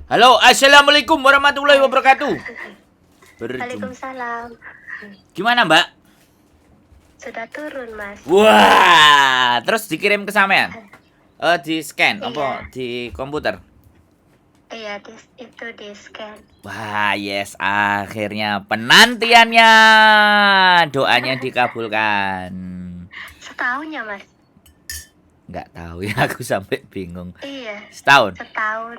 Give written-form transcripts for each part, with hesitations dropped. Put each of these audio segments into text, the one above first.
Halo, assalamualaikum warahmatullahi wabarakatuh. Waalaikumsalam. Gimana Mbak? Sudah turun, Mas. Wah, terus dikirim ke sampean? Di scan apa Iya, di komputer? iya itu di scan. Wah, yes, akhirnya penantiannya, doanya dikabulkan. Setahun ya, Mas? Nggak tahu ya, aku sampai bingung. Iya, Setahun? setahun.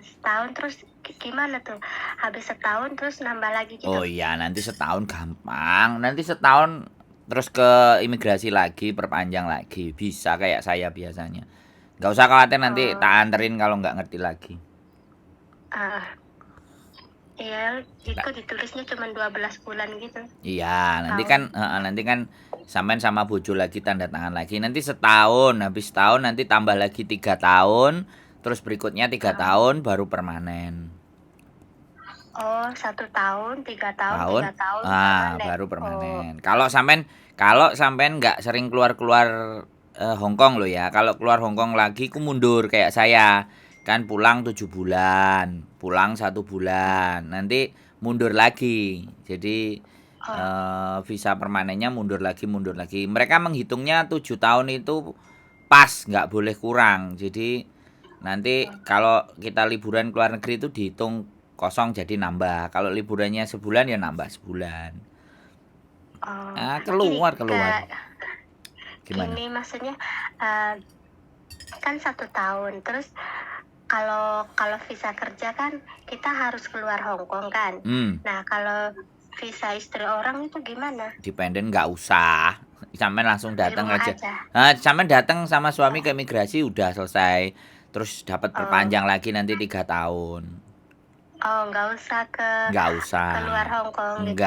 Setahun terus gimana tuh? Habis setahun terus nambah lagi gitu. Oh iya, nanti setahun gampang. Nanti setahun terus ke imigrasi lagi, perpanjang lagi. Bisa kayak saya biasanya. Nggak usah khawatir nanti Oh, tak anterin kalau nggak ngerti lagi. ah, iya, itu ditulisnya cuma 12 bulan gitu. Iya, Tahun. nanti kan sampean sama bojo lagi tanda tangan lagi. Nanti setahun, habis setahun nanti tambah lagi 3 tahun, terus berikutnya 3 tahun baru permanen. Oh, 1 tahun, 3 tahun, Tahun, 3 tahun permanen. baru Oh, permanen. Kalau sampean nggak sering keluar-keluar Hong Kong loh ya. Kalau keluar Hong Kong lagi ku mundur kayak saya. Kan pulang 7 bulan, pulang 1 bulan, nanti mundur lagi. Jadi oh, visa permanennya mundur lagi, mundur lagi. Mereka menghitungnya 7 tahun itu pas, nggak boleh kurang. Jadi nanti kalau kita liburan ke luar negeri itu dihitung kosong jadi nambah. Kalau liburannya sebulan ya nambah sebulan. oh. Ah, Ini keluar. Gimana? ini maksudnya eh, kan 1 tahun terus kalau kalau visa kerja kan kita harus keluar Hong Kong kan. Nah, kalau visa istri orang itu gimana? Dependen nggak usah. Sampai langsung Di datang rumah aja. aja. Nah, sampai datang sama suami ke imigrasi udah selesai. Terus dapat Oh, perpanjang lagi nanti 3 tahun. oh nggak usah Nggak usah. keluar Hong Kong gitu.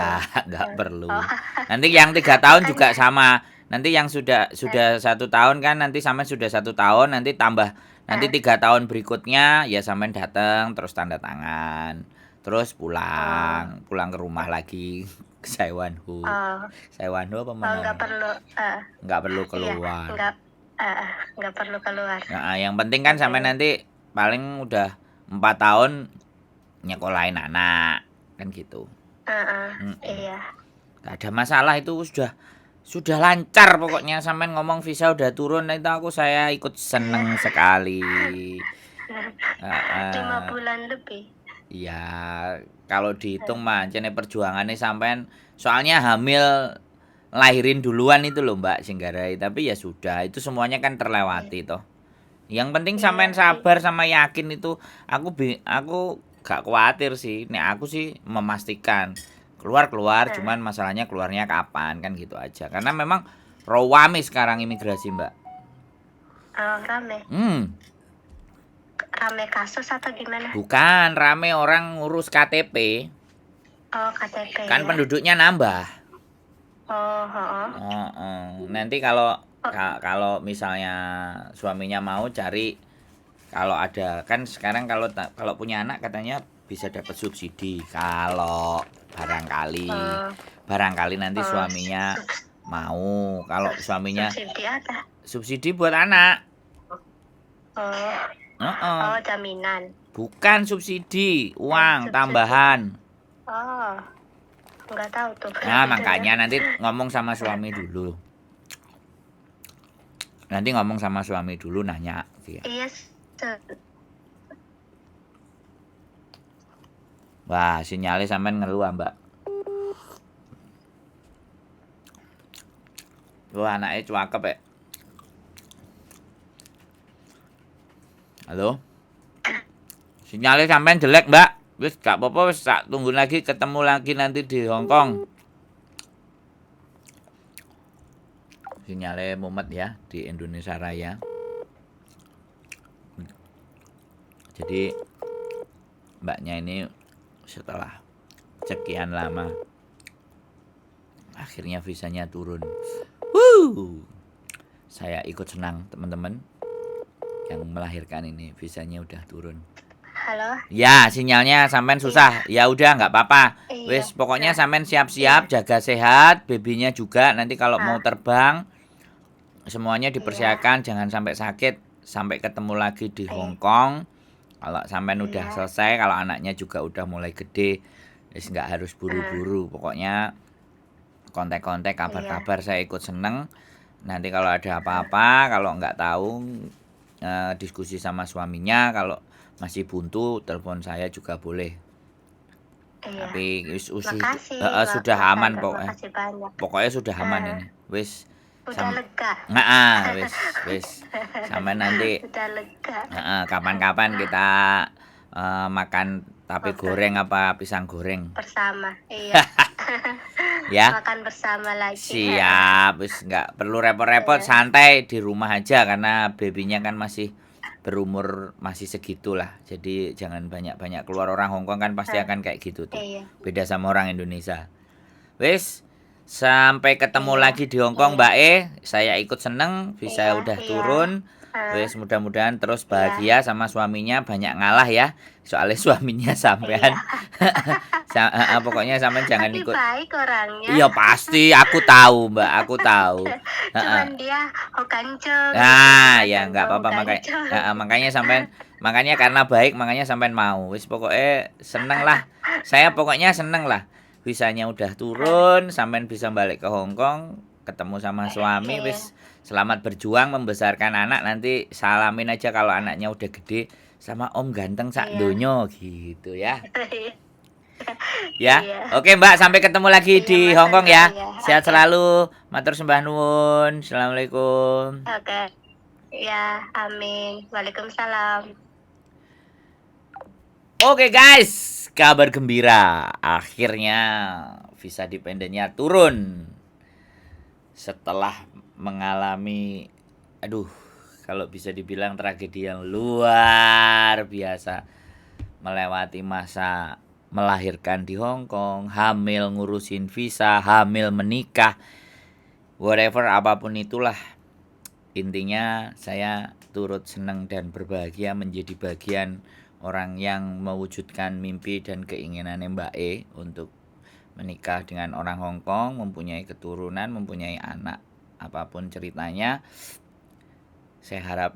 Nggak perlu. Oh, Nanti yang 3 tahun juga makanya. sama. Nanti yang sudah 1 tahun kan nanti sampai sudah 1 tahun nanti tambah nanti eh, 3 tahun berikutnya ya sampai datang terus tanda tangan terus oh, pulang ke rumah lagi ke Saiwanhu. oh, Saiwanhu apa oh mana? nggak perlu. Nggak perlu Iya, keluar. eh, nggak perlu keluar. Nah, yang penting kan sampai Oke. nanti paling udah 4 tahun nyekolahin anak kan gitu. Mm-mm. Iya. Gak ada masalah itu sudah lancar pokoknya sampean ngomong visa udah turun itu saya ikut seneng sekali. Lima Uh, bulan lebih. ya kalau dihitung mah jane perjuangannya sampean soalnya hamil lahirin duluan itu loh Mbak Singgarai tapi ya sudah itu semuanya kan terlewati toh. Yang penting Iya sampean sih. sabar sama yakin itu aku gak khawatir sih. Nih aku sih memastikan keluar Nah, cuman masalahnya keluarnya kapan kan gitu aja. Karena memang rawame sekarang imigrasi, Mbak. rame. Hmm, Rame kasus atau gimana? bukan rame orang ngurus KTP, Oh, KTP kan ya. penduduknya nambah. Oh, oh, Oh, oh. Nanti kalau oh. kalau misalnya suaminya mau cari kalau ada kan sekarang kalau punya anak katanya bisa dapat subsidi kalau barangkali Oh, barangkali nanti oh, suaminya mau kalau suaminya subsidi apa? subsidi buat anak. Oh, Heeh. oh jaminan. Bukan subsidi uang Subsidi. tambahan. Oh, nggak tahu tuh kalau Nah gitu ya. makanya nanti ngomong sama suami dulu, nanya dia. Iya, Wah sinyalnya sampean ngeluh Mbak. Wah anaknya cuakep ya. Halo? Sinyalnya sampean jelek, Mbak. Wis gak apa-apa wis tak tunggu lagi ketemu lagi nanti di Hong Kong. Sinyalnya mumet ya di Indonesia Raya. Jadi mbaknya ini setelah sekian lama akhirnya visanya turun. Saya ikut senang teman-teman yang melahirkan ini visanya udah turun. halo. Ya, sinyalnya sampean susah. Ya udah nggak apa-apa. Iya. Wes pokoknya Nah, sampean iya. siap-siap, jaga sehat, babynya juga. Nanti kalau mau Ah, terbang semuanya iya. dipersiapkan jangan sampai sakit. Sampai ketemu lagi di Iya. Hong Kong. Kalau sampean udah selesai, kalau anaknya juga udah mulai gede, wis nggak harus buru-buru. Pokoknya kontak-kontak, kabar-kabar, saya ikut seneng. Nanti kalau ada apa-apa, kalau nggak tahu, diskusi sama suaminya. Kalau masih buntu, telepon saya juga boleh. Iya. Tapi Makasih, sudah Mas aman Andra, pokoknya. makasih banyak. Pokoknya sudah aman ini. Wis Udah lega. wis. Sampai nanti Udah lega. kapan-kapan kita makan tape goreng apa pisang goreng Bersama. Iya. ya. Makan bersama lagi. Siap, wis nggak perlu repot-repot, santai di rumah aja karena babynya kan masih berumur masih segitulah. Jadi jangan banyak-banyak keluar. Orang Hongkong kan pasti akan kayak gitu tuh. Beda sama orang Indonesia. Wis, sampai ketemu lagi di Hongkong, Mbak E. Saya ikut seneng bisa udah turun. Wis, mudah-mudahan terus bahagia sama suaminya, banyak ngalah ya. Soalnya suaminya sampean. Pokoknya sampean jangan Tapi ikut. baik orangnya. Iya pasti, aku tahu Mbak, aku tahu. Cuman dia hokanceng. Nah, ya nggak apa-apa makanya sampean, makanya karena baik makanya sampean mau. Wis pokoknya seneng lah. Saya pokoknya seneng lah. Visanya udah turun, sampean bisa balik ke Hongkong, ketemu sama suami, wis selamat berjuang membesarkan anak. Nanti salamin aja kalau anaknya udah gede sama Om ganteng sak donyo gitu ya. Ya, oke Mbak, sampai ketemu lagi di Hongkong ya. Sehat selalu, matur sembah nuwun. Assalamualaikum. Oke. Ya, amin. Waalaikumsalam. Oke guys, kabar gembira. Akhirnya visa dependennya turun. Setelah mengalami, kalau bisa dibilang tragedi yang luar biasa. Melewati masa melahirkan di Hongkong, hamil ngurusin visa, hamil menikah, whatever apapun itulah. Intinya saya turut senang dan berbahagia menjadi bagian orang yang mewujudkan mimpi dan keinginan Mbak E untuk menikah dengan orang Hongkong, mempunyai keturunan, mempunyai anak. Apapun ceritanya, saya harap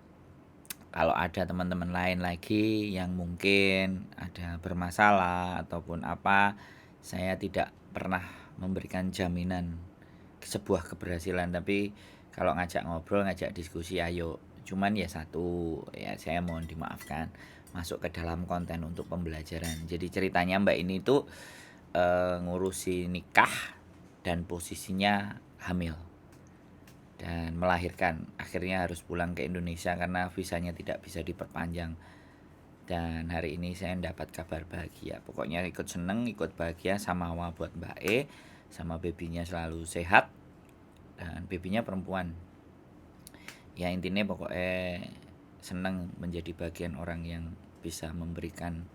kalau ada teman-teman lain lagi yang mungkin ada bermasalah ataupun apa, saya tidak pernah memberikan jaminan sebuah keberhasilan, tapi kalau ngajak ngobrol, ngajak diskusi, ayo. Cuman ya satu, ya saya mohon dimaafkan, masuk ke dalam konten untuk pembelajaran. Jadi ceritanya Mbak ini tuh ngurusi nikah dan posisinya hamil dan melahirkan, akhirnya harus pulang ke Indonesia karena visanya tidak bisa diperpanjang. Dan hari ini saya dapat kabar bahagia. Pokoknya ikut seneng, ikut bahagia, sama buat Mbak E, sama babynya selalu sehat, dan babynya perempuan. Ya intinya pokoknya seneng menjadi bagian orang yang bisa memberikan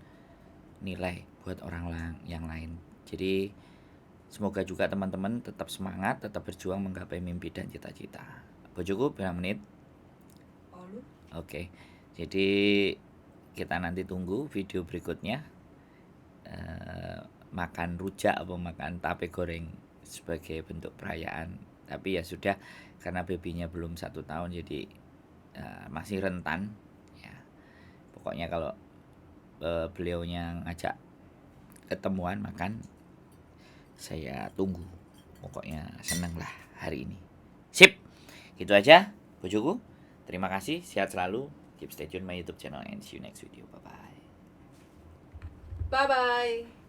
nilai buat orang yang lain. Jadi semoga juga teman-teman tetap semangat, tetap berjuang menggapai mimpi dan cita-cita. Bojoku berapa menit? Oke. Jadi kita nanti tunggu video berikutnya. Makan rujak atau makan tape goreng sebagai bentuk perayaan. Tapi ya sudah, karena babynya belum 1 tahun jadi masih rentan. Ya. Pokoknya kalau beliaunya ngajak ketemuan makan, saya tunggu. Pokoknya seneng lah hari ini. Sip. Gitu aja bojoku. Terima kasih, sehat selalu. Keep stay tune my YouTube channel and see you next video. Bye bye. Bye bye.